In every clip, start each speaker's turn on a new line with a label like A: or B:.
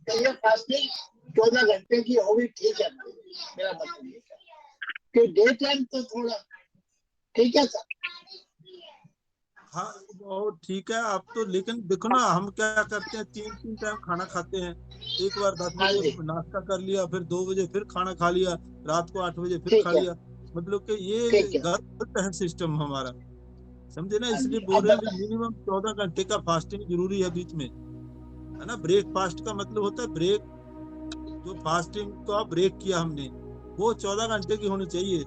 A: तो ये फास्टिंग 14 घंटे की होगी, ठीक है भाई, मेरा मतलब ये है कि डे टाइम तो थोड़ा ठीक है सर।
B: हाँ और ठीक है आप तो, लेकिन देखो ना हम क्या करते हैं, 3 टाइम खाना खाते हैं। एक बार 10
A: हाँ
B: बजे
A: जी,
B: नाश्ता कर लिया, फिर 2 बजे फिर खाना खा लिया, रात को 8 बजे फिर खा
A: ठीक है,
B: लिया। मतलब कि ये
A: ठीक है।
B: गलत है सिस्टम हमारा, समझे ना।
A: हाँ
B: इसलिए
A: जी,
B: बोल
A: अब
B: रहे हैं भी
A: बता।
B: मिनिमम 14 घंटे का फास्टिंग जरूरी है बीच में, है ना। ब्रेकफास्ट का मतलब होता है ब्रेक, जो फास्टिंग का ब्रेक किया हमने, वो 14 घंटे की होनी चाहिए।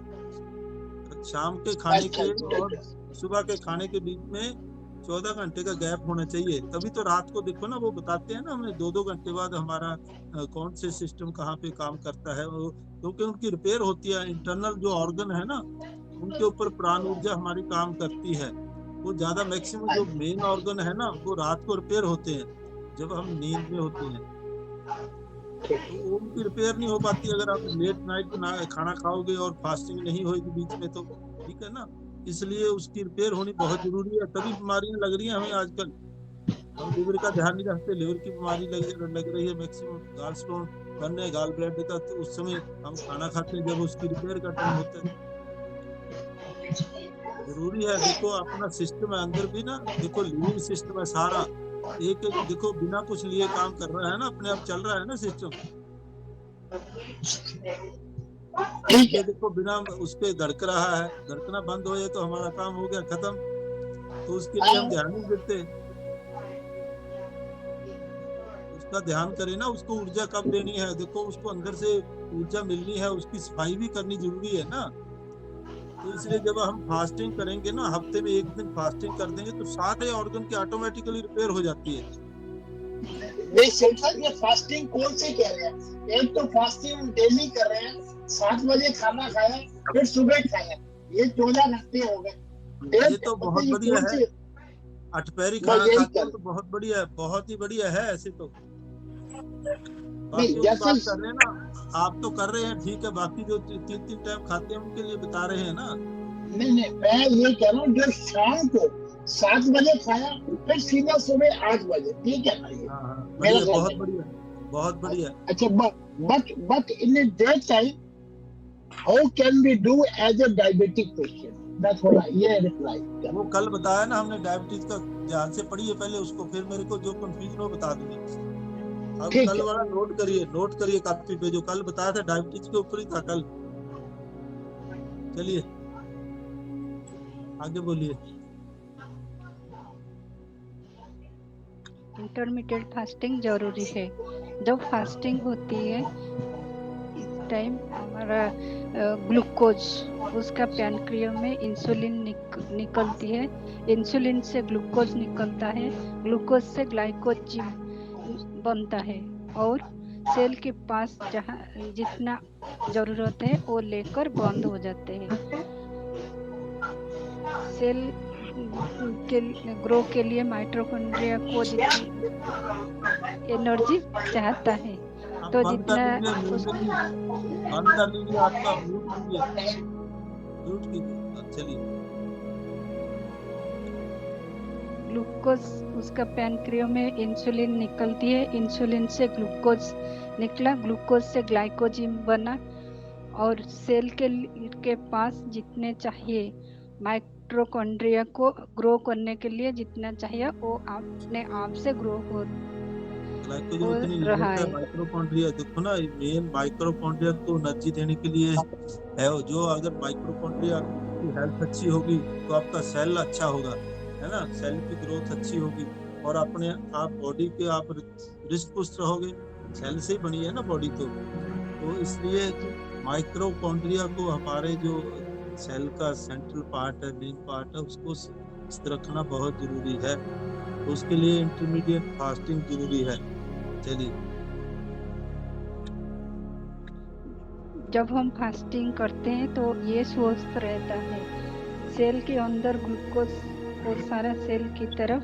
B: शाम के खाने
A: अच्छा
B: के
A: अच्छा
B: और
A: अच्छा।
B: सुबह के खाने के बीच में 14 घंटे का गैप होना चाहिए। तभी तो रात को देखो ना, वो बताते हैं ना हमें 2-2 घंटे बाद हमारा कौन से सिस्टम कहाँ पे काम करता है वो, क्योंकि उनकी रिपेयर होती है। इंटरनल जो ऑर्गन है ना, उनके ऊपर प्राण ऊर्जा हमारी काम करती है। वो ज्यादा मैक्सिमम
A: हाँ
B: जो
A: जी,
B: मेन ऑर्गन है ना, वो रात को रिपेयर होते हैं जब हम नींद में होते हैं। तो वो उनकी रिपेयर नहीं हो पाती अगर आप लेट नाइट ना खाना खाओगे और फास्टिंग नहीं होगी बीच में तो, ठीक है ना। इसलिए उसकी रिपेयर होनी बहुत जरूरी है, तभी बीमारियां लग रही हैं हमें आजकल। हम लिवर का ध्यान नहीं रखते, लिवर की बीमारी लग रही है मैक्सिमम, गाल स्टोन बनने, गाल ब्लैडर का, तो उस समय हम खाना खाते हैं जब उसकी रिपेयर का टाइम होता है। जरूरी है, देखो अपना सिस्टम है अंदर भी ना, देखो लिविंग सिस्टम है सारा, एक एक देखो बिना कुछ लिए काम कर रहा है ना, अपने आप चल रहा है ना सिस्टम।
A: ठीक
B: ये
A: है।
B: देखो बिना उसके धड़क रहा है, धड़कना बंद हो जाए तो हमारा काम हो गया खत्म। तो उसके लिए हम
A: हाँ,
B: ध्यान नहीं देते, उसका ध्यान करें ना, उसको ऊर्जा कब देनी है, देखो उसको अंदर से ऊर्जा मिलनी है, उसकी सफाई भी करनी जरूरी है ना। तो इसलिए जब हम फास्टिंग करेंगे ना, हफ्ते में एक दिन फास्टिंग कर देंगे तो सारे ऑर्गन की ऑटोमेटिकली रिपेयर हो जाती है।
A: नहीं सेंसर, ये फास्टिंग कौन से कह रहे हैं? एक तो फास्टिंग हम डेली कर रहे हैं, 7 बजे खाना खाया, फिर सुबह खाया, ये 14 घंटे हो गए।
B: ये
A: डेट
B: तो बहुत
A: बताइए
B: बढ़िया
A: कौन
B: है,
A: से।
B: अठपहरी
A: मैं
B: खाना
A: यही
B: खाते हो
A: कर,
B: तो बहुत बढ़िया है, बहुत ही बढ़िया है ऐसे तो।
A: नहीं
B: बाकियों की
A: जैसे,
B: बात कर रहे हैं ना, आप तो कर रहे हैं ठीक है, बाकी जो 3-3 टाइम खाते हैं उनके लिए बता रहे हैं ना।
A: नहीं नहीं, मैं ये कह रहा हूँ जो शाम को 7 बजे खाया, फिर सीधा सुबह 8 बजे, ठीक है ना ये
B: हाँ हाँ
A: मेरा
B: बढ़िया, बहुत
A: समझ।
B: बढ़िया, बहुत बढ़िया।
A: अच्छा, but in a daytime, how can we do as a diabetic patient? मैं थोड़ा ये रिप्लाई
B: वो
A: करना।
B: कल बताया ना हमने डायबिटीज का, ध्यान से पढ़िए पहले उसको, फिर मेरे को जो कंफ्यूजन हो बता दूंगी। अब
A: ठीक
B: कल
A: है।
B: वाला नोट करिए कॉपी पे, जो कल बताया था डायबिटीज के ऊपर ही था कल। चलिए आगे बोलिए।
C: इंटरमीडिएट फास्टिंग जरूरी है। जब फास्टिंग होती है इस टाइम हमारा ग्लूकोज, उसका पैनक्रिया में इंसुलिन निकलती है, इंसुलिन से ग्लूकोज निकलता है, ग्लूकोज से ग्लाइकोजिन बनता है, और सेल के पास जहाँ जितना जरूरत है वो लेकर बंद हो जाते हैं। सेल के ग्रो के लिए माइटोकॉन्ड्रिया को जितनी एनर्जी चाहता है,
B: आप
C: तो
B: बंद कर
C: जितना
B: लीजिए,
C: उस
B: बंद कर लीजिए, आपका म्यूट कीजिए, म्यूट कीजिए, चलिए।
C: ग्लूकोज, उसका पैनक्रिया में इंसुलिन निकलती है, इंसुलिन से ग्लूकोज निकला, ग्लूकोज से ग्लाइकोजिन बना, और सेल के पास जितने चाहिए माइटोकॉन्ड्रिया को ग्रो करने के लिए जितना चाहिए वो अपने आप से ग्रो हो
B: ग्लाइकोजन उतनी
C: रहा
B: जरूरत है,
C: है।
B: माइक्रोकॉन्ड्रिया देखो ना, मेन माइक्रोकॉन्ड्रिया को एनर्जी देने के लिए है। जो अगर माइक्रोकॉन्ड्रिया की हेल्थ अच्छी होगी तो आपका सेल अच्छा होगा, है ना, सेल की ग्रोथ अच्छी होगी, और अपने आप बॉडी के आप रिस्ट पुष्ट रहोगे, सेल से ही बनी है ना बॉडी तो इसलिए माइक्रोकॉन्ड्रिया को हमारे जो सेल का सेंट्रल पार्ट है, मेन पार्ट है, उसको स्वस्थ रखना बहुत जरूरी है। तो उसके लिए इंटरमीडिएट फास्टिंग जरूरी है। चलिए।
C: जब हम फास्टिंग करते हैं तो ये स्वस्थ रहता है, सेल के अंदर ग्लूकोज वो सारा सेल की तरफ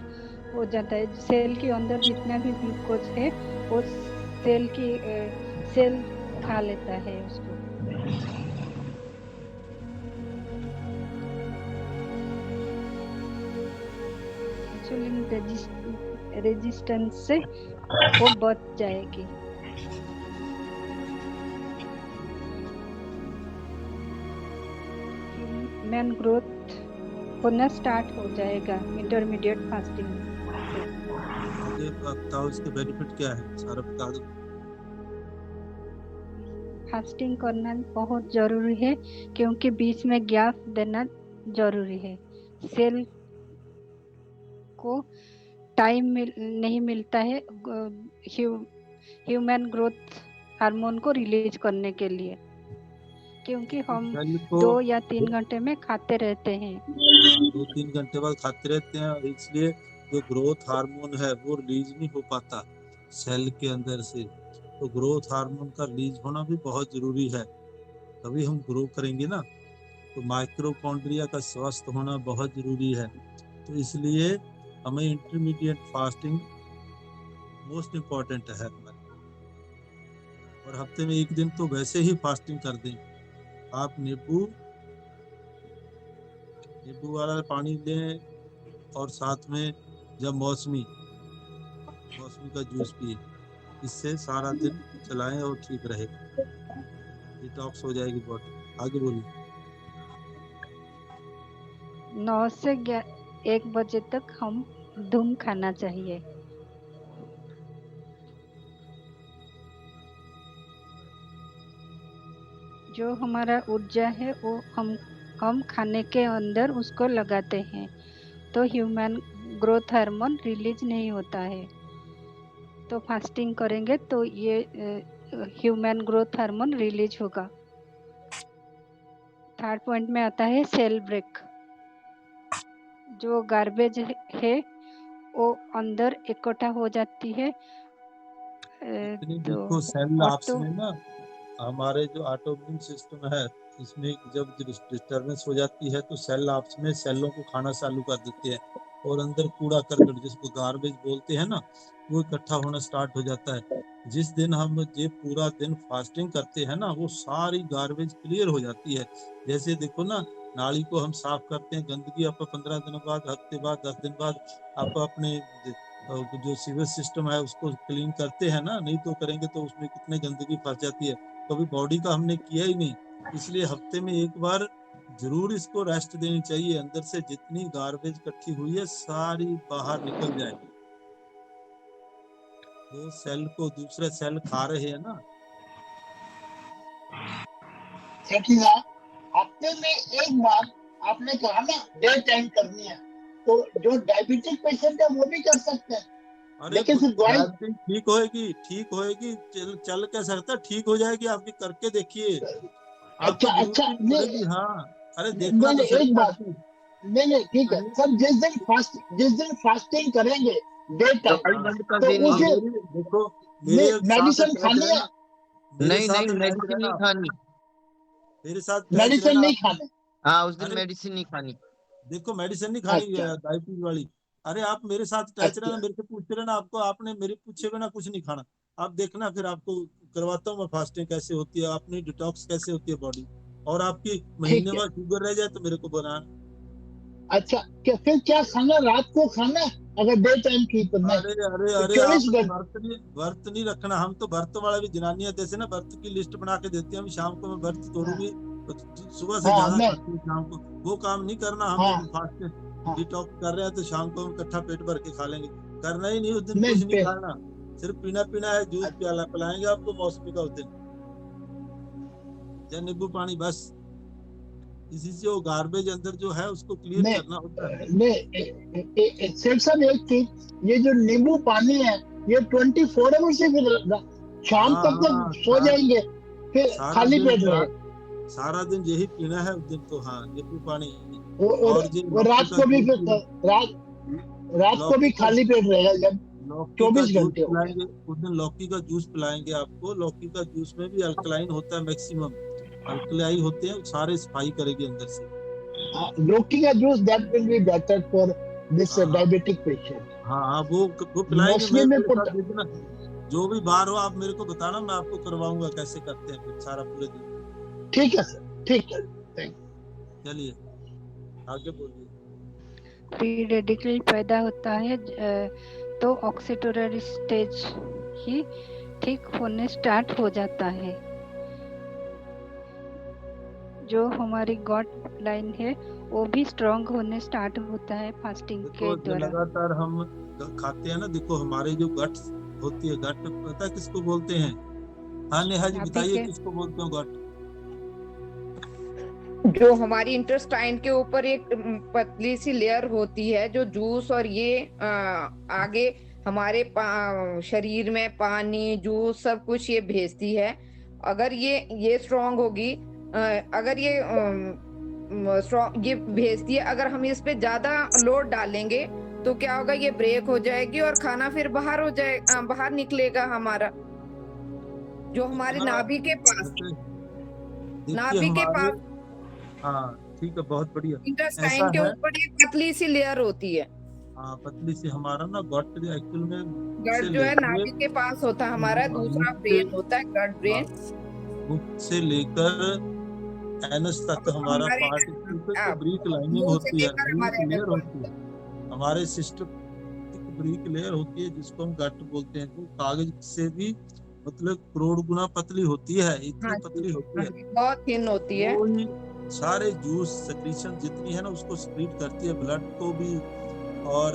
C: हो जाता है, सेल के अंदर जितना भी ग्लूकोज है वो सेल खा लेता है उसको। रेजिस्टेंस से वो बच जाएगी। ह्यूमन ग्रोथ होना स्टार्ट हो जाएगा इंटरमीडिएट फास्टिंग से।
B: आगे बताओ इसके बेनिफिट क्या है, सारा बता दो।
C: फास्टिंग करना बहुत जरूरी है क्योंकि बीच में गैप देना जरूरी है। सेल को टाइम नहीं मिलता है ह्यूमन ग्रोथ हार्मोन को रिलीज करने के लिए, क्योंकि हम
B: सेल को
C: 2 या 3 घंटे में खाते रहते हैं।
B: 2-3 घंटे बाद खाते रहते हैं, और इसलिए जो ग्रोथ हार्मोन है वो रिलीज नहीं हो पाता सेल के अंदर से। तो ग्रोथ हार्मोन का रिलीज होना भी बहुत जरूरी है, तभी हम ग्रो करेंगे ना। तो माइक्रोकॉन्ड्रिया का स्वस्थ होना बहुत जरूरी है। तो इसलिए हमें इंटरमीडिएट फास्टिंग मोस्ट इम्पॉर्टेंट है हमारे। और हफ्ते में एक दिन तो वैसे ही फास्टिंग कर दें। आप नींबू वाला पानी लें, और साथ में जब मौसमी का जूस पिए। इससे सारा दिन चलाएं और ठीक रहेगा, डिटॉक्स हो जाएगी बॉडी। आगे बोलिए।
C: 9 से 1 बजे तक हम धूम खाना चाहिए। जो हमारा ऊर्जा है वो हम खाने के अंदर उसको लगाते हैं, तो ह्यूमन ग्रोथ हार्मोन रिलीज नहीं होता है। तो फास्टिंग करेंगे तो ये ह्यूमन ग्रोथ हार्मोन रिलीज होगा। थर्ड पॉइंट में आता है सेल ब्रेक। जो गार्बेज है वो अंदर इकट्ठा हो जाती है।
B: देखो सेल आपस में ना, हमारे जो ऑटोइम्यून सिस्टम है इसमें जब डिस्टर्बेंस हो जाती है तो सेल आपस में सेलों को खाना चालू कर देते हैं, और अंदर कूड़ा करकट जिसको गार्बेज बोलते हैं ना, वो इकट्ठा होना स्टार्ट हो जाता है। जिस दिन हम ये पूरा दिन फास्टिंग करते हैं ना, वो सारी गार्बेज क्लियर हो जाती है। जैसे देखो ना, नाली को हम साफ करते हैं, गंदगी आप 15 दिनों बाद, हफ्ते बाद, 10 दिन बाद आप अपने जो सीवेज सिस्टम है उसको क्लीन करते हैं ना, नहीं तो करेंगे तो उसमें कितने गंदगी फंस जाती है। कभी बॉडी का हमने किया ही नहीं। इसलिए हफ्ते में एक बार जरूर इसको रेस्ट देनी चाहिए, अंदर से जितनी गार्बेज इकट्ठी हुई है सारी बाहर निकल जाए। तो सेल को दूसरे सेल खा रहे हैं ना।
A: हफ्ते में एक बार आपने कहा ना डे टाइम करनी है, तो जो डायबिटिक पेशेंट है वो भी कर सकते हैं।
B: अरे
A: लेकिन सिर्फ दवाई
B: ठीक होएगी, चल क्या सकता, ठीक हो जाएगी आपकी, करके देखिए। आपको जरूरत ही नहीं पड़ेगी। हाँ, अरे देखना तो सही
A: एक बात,
B: आपकी।
A: नहीं ठीक है सर, जिस दिन फास्टिंग करेंगे डे टाइम,
D: बंद कर
A: तो
D: देनी
A: उस
D: है।
A: दिन
B: देखो मेरे साथ
A: मेडिसिन
B: अटैच
A: खानी है।
B: रहना, मेरे
D: नहीं
B: साथ
D: नहीं,
B: अटैच
D: मेडिसिन नहीं
B: रहना,
D: खानी।
B: मेरे साथ अटैच
A: मेडिसिन
B: रहना
A: नहीं
B: आप।
A: खाने।
D: हाँ, उस दिन
B: अरे
D: मेडिसिन नहीं खानी।
B: देखो, मेडिसिन नहीं खानी
A: अच्छा
B: डायबिटीज वाली। अरे आप मेरे साथ अटैच रहना,
A: अच्छा
B: मेरे से पूछते रहना, आपको आपने मेरे पूछे बिना कुछ नहीं खाना। आप देखना, फिर आपको करवाता हूँ मैं फास्टिंग कैसे होती है, अपनी डिटॉक्स कैसे होती है बॉडी। और आपकी महीने
A: ठीक है।
B: बाद शुगर रह जाए तो मेरे को बनाना।
A: अच्छा क्या फिर क्या खाना, रात को खाना है? अगर डे टाइम की तो नहीं,
B: अरे अरे
A: तो
B: अरे
A: 24
B: आपने
A: घंटे।
B: व्रत नहीं रखना। हम तो व्रत वाला भी जनानियां जैसे ना व्रत की लिस्ट बना के देती हैं, हम शाम को मैं व्रत तोड़ूंगी तो सुबह से
A: हाँ
B: ज्यादा
A: नहीं,
B: करती हूँ शाम को। वो काम नहीं करना, हम
A: हाँ
B: फास्ट
A: हाँ
B: डिटॉक्स कर रहे हैं तो शाम को हम इकट्ठा पेट भर के खा लेंगे। करना ही नहीं, उस दिन कुछ
A: नहीं
B: नहीं खाना, सिर्फ पीना पीना है, जूस पिलाएंगे आपको मौसमी का उस दिन, या नींबू पानी, बस। इसी से वो गार्बेज अंदर जो है उसको क्लियर
A: नहीं
B: करना होता है।
A: नहीं सेठ साहब, एक चीज, ये जो नींबू पानी है ये 24 आवर से फिर शाम
B: हाँ
A: तक तो
B: हाँ,
A: सो जाएंगे, फिर
B: सारा
A: खाली
B: दिन
A: पेट रहे।
B: सारा दिन यही पीना है उस दिन तो। हाँ, नींबू पानी।
A: और,
B: और ये
A: और
B: लौकी
A: रात
B: का
A: को भी
B: जूस
A: फिर
B: पिला,
A: रात को भी
B: लौकी का
A: खाली पेट रहेगा जब
B: लौकी का
A: 24
B: जूस
A: घंटे हो गए।
B: पिलाएंगे उस दिन, लौकी का जूस पिलाएंगे आपको। लौकी का जूस में भी अल्कलाइन होता है, मैक्सिमम अल्कलाई होते हैं, सारे सफाई करेगी अंदर से।
A: लौकी का juice that will be better for this
B: हाँ हाँ
A: डायबिटिक पेशेंट।
B: हाँ हाँ, वो पिलाएंगे।
A: मौसमी में
B: मेरे
A: पुट।
B: साथ देखना, जो भी बाहर हो आप मेरे को बताना, मैं आपको करवाऊंगा कैसे करते हैं फिर सारा पूरे दिन।
A: ठीक है सर, ठीक है, थैंक।
B: चलिए आगे बोलिए।
C: फ्री रेडिकल पैदा होता है तो ऑक्सीटोररी स्टेज ही ठीक होने स्टार्ट हो जाता है। जो हमारी गॉट लाइन है वो भी स्ट्रांग होने स्टार्ट होता है फास्टिंग के
B: देखो जो
C: द्वारा।
B: लगातार हम खाते हैं ना, देखो हमारे जो गट होती है, गट पता है किसको बोलते हैं? हाँ नेहा जी
C: नाभि
B: बताइए
C: के
B: किसको बोलते हो गट?
D: जो हमारी इंटेस्टाइन के ऊपर एक पतली सी लेयर होती है जो जूस और ये आगे हमारे शरीर में पानी जूस सब कुछ ये भेजती है। अगर ये स्ट्रांग होगी, अगर ये स्ट्रांग ये भेजती है, अगर हम इस पे ज्यादा लोड डालेंगे तो क्या होगा, ये ब्रेक हो जाएगी और खाना फिर बाहर हो जाए, बाहर निकलेगा हमारा, जो हमारे
B: हाँ,
D: नाभि के पास,
B: देखिए
D: नाभि के
B: हमारे,
D: पास
B: हाँ ठीक है, बहुत बढ़िया।
D: इंटेस्टाइन
B: ऐसा
D: के
B: है,
D: ऊपर एक पतली सी लेयर होती है।
B: हाँ पतली सी हमारा ना गट एक्चुअल में
D: गट
B: से
D: जो है
B: लेके
D: नाभि के पास होता है, हमारा दूसरा
B: मुख से,
D: ब्रेन होता है गट ब्रेन।
B: मुख से लेकर एनस तक हमारा
D: हमारे
B: पार्ट, तो ब्रीक लाइनिंग
D: मुंह से
B: होती है,
D: लेकर
B: ब्रीक
D: हमारे
B: लेयर
D: एनस
B: होती है हमारे सिस्टम, ब्रीक लेयर होती है जिसको हम गट बोलते हैं। वो कागज से भी मतलब करोड़ गुना पतली होती है, इतनी
D: हाँ
B: पतली होती है।
D: बहुत थिन होती है।
B: वो ही सारे जूस सेक्रीशन जितनी है ना उसको स्प्लिट करती है, ब्लड को भी, और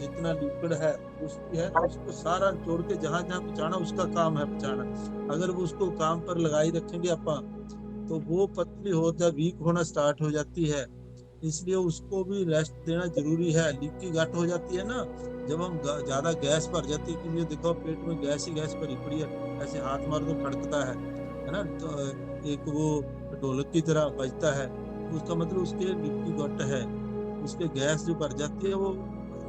B: जितना लिक्विड है उसकी है ना उसको सारा जोड़ के जहां जहां पहुंचाना उसका काम है पहुंचाना। अगर वो उसको काम पर लगाई रखेंगे अपन तो वो पतली होता वीक होना स्टार्ट हो जाती है। इसलिए उसको भी रेस्ट देना जरूरी है। लीकी गट हो जाती है ना जब हम ज्यादा गैस भर जाती है, क्योंकि देखो पेट में गैस ही गैस भरी पड़ी है, ऐसे हाथ मार तो खड़कता है ना, तो एक वो ढोलक की तरह बजता है, उसका मतलब उसके लीकी गट है, उसके गैस जो भर जाती है वो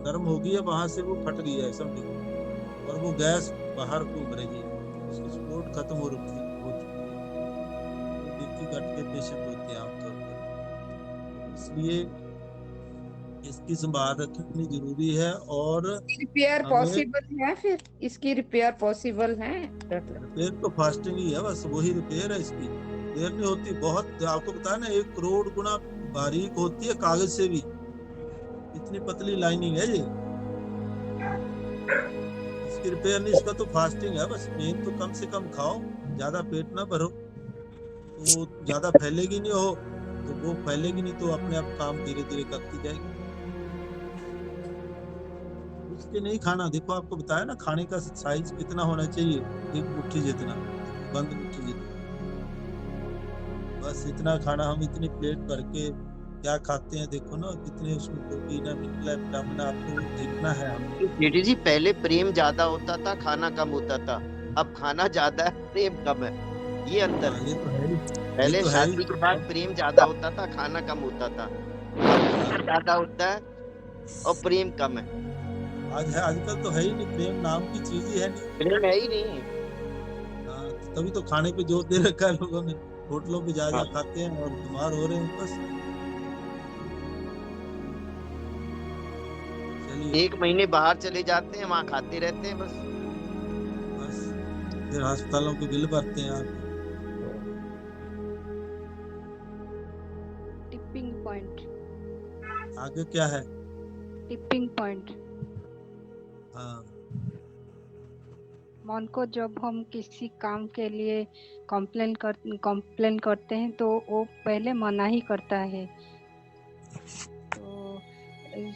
B: नरम हो गई है, वहां से वो फट गई है समझो, और वो गैस बाहर घूम रही है, उसकी सपोर्ट खत्म हो चुकी है, लीकी गट के पेशेंट होते हैं आमतौर पर। इसलिए इसकी संभाल रखनी जरूरी है। और
D: रिपेयर
B: हमें
D: पॉसिबल है, फिर इसकी रिपेयर पॉसिबल है?
B: रिपेयर तो फास्टिंग ही है, बस वही रिपेयर है, इसकी रिपेयर नहीं होती। बहुत आपको बताया ना 1 करोड़ गुना बारीक होती है कागज से भी, इतनी पतली लाइनिंग है ये, इसकी रिपेयर नहीं। इसका तो फास्टिंग है बस, मेन तो कम से कम खाओ, ज्यादा पेट ना भरो, तो वो ज्यादा फैलेगी नहीं, हो तो वो फैलेगी नहीं तो अपने आप काम धीरे धीरे करती जाएगी। उसके नहीं खाना, देखो आपको बताया ना खाने का साइज कितना होना चाहिए, 1 मुट्ठी जितना, बंद मुट्ठी जितना, बस इतना खाना। हम इतनी प्लेट भर के क्या खाते हैं, देखो ना कितने उसमें प्रोटीन है, मिनरल है, विटामिन, आपको देखना है हमें।
E: जेठी जी पहले प्रेम ज्यादा होता था, खाना कम होता था, अब खाना ज्यादा है प्रेम कम है, ये अंतर है।
B: ये तो है ही,
E: पहले
B: ये तो है
E: शादी
B: ही।
E: के बाद प्रेम ज्यादा होता था, खाना कम होता था, अब ज्यादा होता है और प्रेम कम है।
B: आजकल तो है ही नहीं, प्रेम नाम की चीज ही है नहीं।
E: प्रेम है ही नहीं।
B: हाँ, तभी तो खाने पे जोर दे रखा है लोगों ने, होटलों पे जा
E: हाँ।
B: खाते हैं और बीमार हो रहे हैं बस। चलिए
E: 1 महीने बाहर चले जाते हैं, वहां खाते रहते हैं बस।
B: बस फिर अस्पतालों के बिल भरते हैं आप।
C: टिपिंग पॉइंट,
B: आगे क्या है?
C: Tipping point.
B: हाँ
C: मन को जब हम किसी काम के लिए कंप्लेन करते हैं तो वो पहले मना ही करता है। तो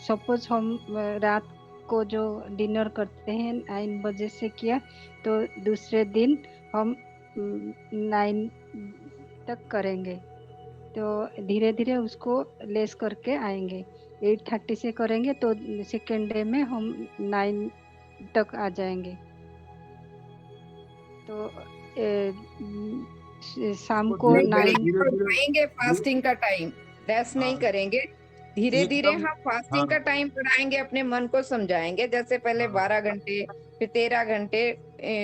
C: सपोज हम रात को जो डिनर करते हैं 9 बजे से किया तो दूसरे दिन हम 9 तक करेंगे, तो धीरे धीरे उसको लेस करके आएंगे। 8:30 से करेंगे तो सेकेंड डे में हम 9 तक आ जाएंगे। तो शाम को
B: धीरे-
C: 9
B: धीरे- धीरे-
D: बढ़ाएंगे फास्टिंग का टाइम, रेस्ट नहीं
B: हाँ,
D: करेंगे, धीरे धीरे
B: एकदम।
D: हम फास्टिंग का
B: हाँ
D: टाइम बढ़ाएंगे, अपने मन को समझाएंगे, जैसे पहले
B: हाँ,
D: 12 घंटे फिर 13 घंटे,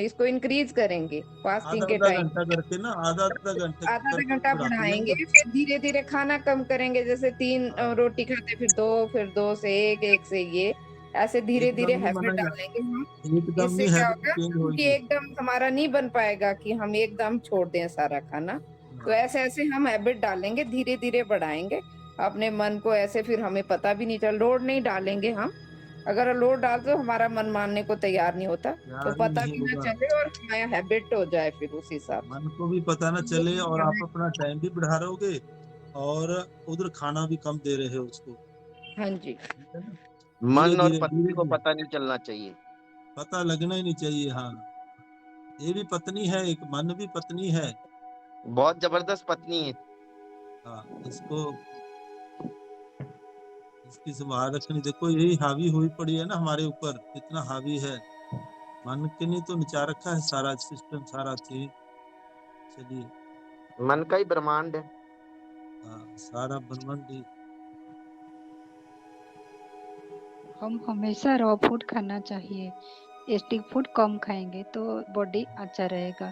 D: इसको इंक्रीज करेंगे फास्टिंग के
B: आधा
D: टाइम।
B: घंटा करके ना, आधा घंटे
D: आधा आधा
B: करके
D: घंटा
B: बढ़ाते
D: बढ़ाएंगे,
B: जाएंगे।
D: फिर धीरे धीरे खाना कम करेंगे, जैसे 3
B: हाँ,
D: रोटी खाते फिर 2, फिर 2 से 1, 1 से ये, ऐसे धीरे धीरे
B: एकदम नहीं
D: हैबिट
B: मनाएगा,
D: डालेंगे हम।
B: एकदम
D: इससे
B: नहीं
D: क्या
B: हैबिट
D: होगा,
B: चेंज
D: क्योंकि
B: होगी।
D: एकदम हमारा नहीं बन पाएगा कि हम एकदम छोड़ दें सारा खाना। तो ऐसे ऐसे हम हैबिट डालेंगे, धीरे धीरे बढ़ाएंगे अपने मन को, ऐसे फिर हमें पता भी नहीं चल, लोड नहीं डालेंगे हम, अगर लोड डाल तो हमारा मन मानने को तैयार नहीं होता, तो
B: यार ही
D: पता
B: नहीं
D: भी ना
B: होगा,
D: चले और हमारा हैबिट हो जाए फिर उस हिसाब से।
B: मन को भी पता ना चले और आप अपना टाइम भी बढ़ा रहोगे और उधर खाना भी कम दे रहे हो उसको,
D: हाँ जी।
B: ठीक है ना। धीरे
E: मन और
B: धीरे
E: पत्नी
B: धीरे
E: को
B: धीरे
E: पता नहीं चलना चाहिए।
B: पता लगना ही नहीं चाहिए। हाँ, ये भी पत्नी है, एक मन भी पत्नी है।
E: बहुत जबरदस्त पत्नी है।
B: हाँ, इसको इसकी संभाल रखनी। देखो यही हावी हुई पड़ी है ना हमारे ऊपर, कितना हावी है, मन के नहीं तो नचा रखा है सारा सिस्टम, सारा चीज। चलिए,
E: मन का ही ब्रह्मांड है।
B: हाँ, सारा ब्रह्मांड ही।
C: हम हमेशा रॉ फूड खाना चाहिए, स्टिक फूड कम खाएंगे तो बॉडी अच्छा रहेगा।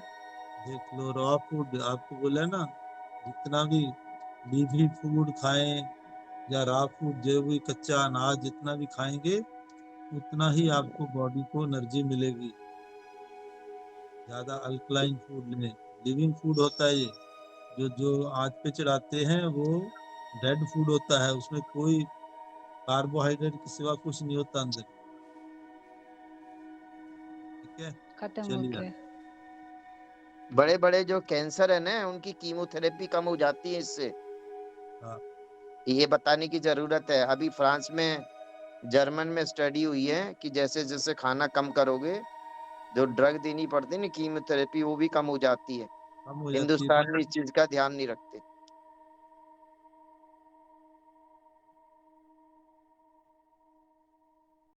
B: देख लो, रॉ फूड आपको बोला ना, जितना भी लीफी फूड खाएं या रॉ फूड, जो भी कच्चा अनाज जितना भी खाएंगे उतना ही आपको बॉडी को एनर्जी मिलेगी। ज्यादा अल्कलाइन फूड लें। लिविंग फूड होता है ये, जो जो आग पे चढ़ाते हैं वो डेड फूड होता है, उसमें कोई कार्बोहाइड्रेट के सिवा कुछ नहीं होता अंदर। ठीक है,
C: खत्म हो
B: चलिए।
C: गया।
E: बड़े बड़े जो कैंसर है ना, उनकी कीमोथेरेपी कम हो जाती है इससे।
B: हाँ,
E: ये बताने की जरूरत है। अभी फ्रांस में, जर्मन में स्टडी हुई है कि जैसे जैसे खाना कम करोगे, जो ड्रग देनी पड़ती है ना कीमोथेरेपी, वो भी कम हो जाती है।
B: कम हो जाती है।
E: हिंदुस्तान में इस चीज का ध्यान नहीं रखते।